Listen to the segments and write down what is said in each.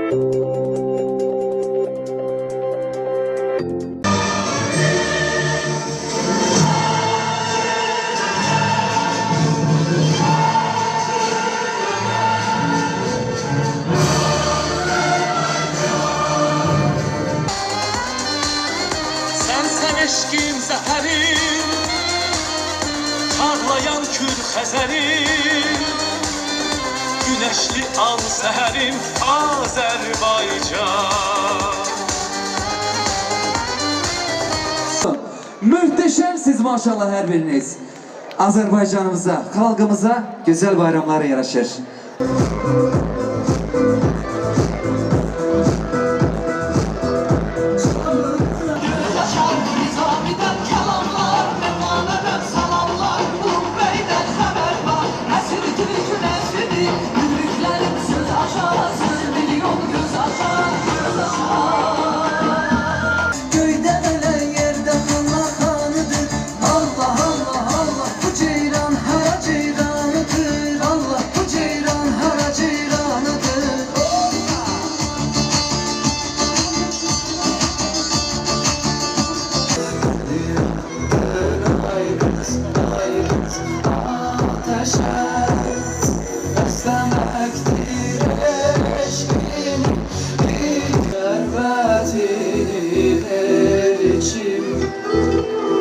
Eşkim zəfərim, parlayan kür xəzərim, güneşli al səhərim Azərbaycan. Mühteşemsiz maşallah her biriniz. Azerbaycanımıza, halkımıza güzel bayramlar yaraşır.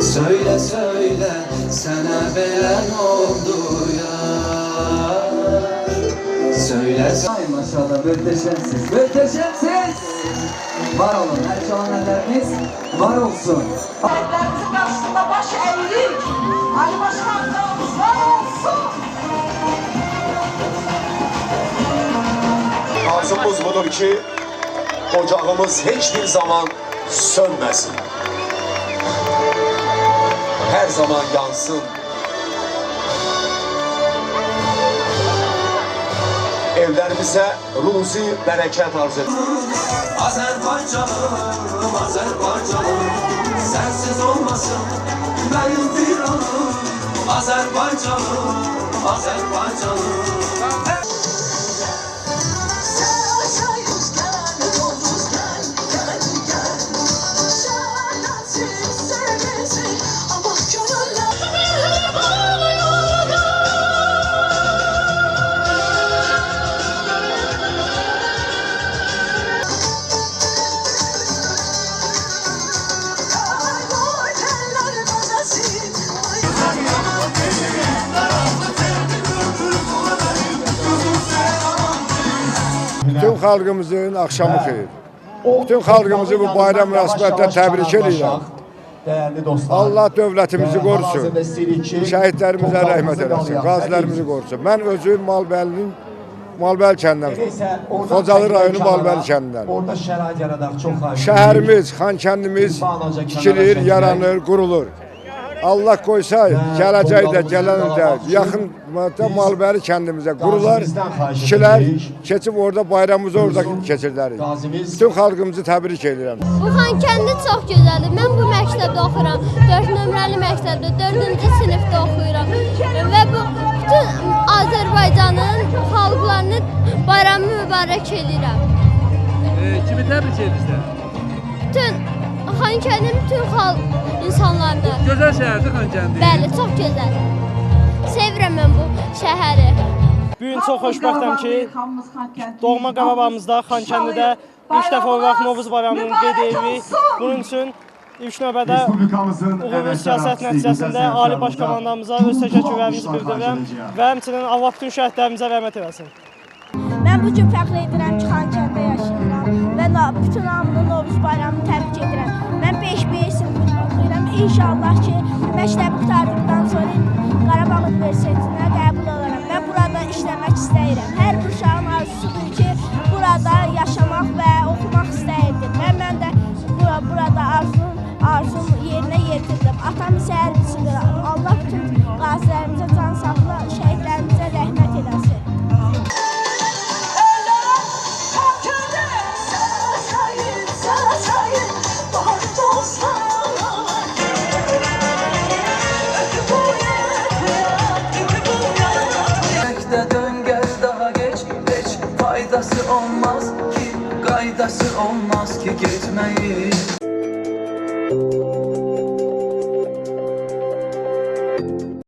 Söyle söyle sana veren oldu ya. Söyle Ay maşallah mühteşemsiz, mühteşemsiz. Var olun, her çalanlarımız var olsun. Evlerimizin karşısında baş eğilik. Ali Başkanımız var olsun. Arzumuz budur ki ocağımız hiçbir zaman sönmesin. Her zaman yansın. Evlerimize ruzi bereket arz etsin. Azerbaycanım, Azerbaycanım, sensiz olmasın benim bir anım. Azerbaycanım, Azerbaycanım. Bütün xalqımızın axşamı xeyir. Bütün xalqımızı bu bayram münasibətlə təbrik edirəm. Allah dövlətimizi qorusun. Şəhidlərimizə rəhmət eləsin. Qazilərimizi qorusun. Mən özüm Malbəli kəndindən, Xocalı rayonu Malbəli kəndindən. Şəhərimiz, Xankəndimiz tikilir, yaranır, qurulur. Allah qoysa, gələcəkdə, gələnində, yaxın Malbəli kəndimizə qurular, tikilər, keçib orada bayramımızı orada keçirlərik. Bütün xalqımızı təbrik edirəm. Bu Xankəndi çox gözəldir. Mən bu məktəbdə oxuyuram. 4 nömrəli məktəbdə, 4-cü sinifdə oxuyuram. Və bu bütün Azərbaycanın xalqlarını bayramı mübarək edirəm. Kimi təbrik edirsən? Bütün Xankəndin bütün xalq insanlarını. Gözəl şəhərdir Xankəndi. Bəli, çox gözəl. Sevirəm mən bu şəhəri. Bu gün çox xoşbəxtəm ki, doğma Qarabağımızda, Xankəndidə ilk dəfə olaraq Novruz bayramını qeyd edirik. Bunun üçün ilk növbədə uğurlu siyasət nəticəsində Ali Baş Komandanımıza öz təşəkkürlərimizi bildirirəm və həmçinin Allah bütün şəhidlərimizə rəhmət eləsin. Mən bu gün fəxr edirəm ki, Xankənddə yaşayıram və bütün hamını Novruz bayramını təbrik edirəm. Mən 5B sinifində oxuyuram. İnşallah ki, məktəbi qurtardıqdan sonra Qarabağ Universitetinə qəbul olaram və burada işləmək istəyirəm. Hər bir uşağın arzusudur ki, burada yaşamaq və oxumaq istəyirdim. Mən də burada arzum yerinə yetirdim. Atam isə hərbiçidir. Allah bütün qazilərimizə can sağlığı, şəhidlərimizə rəhmət eləsin. Faydası olmaz ki qaydası olmaz ki getməyin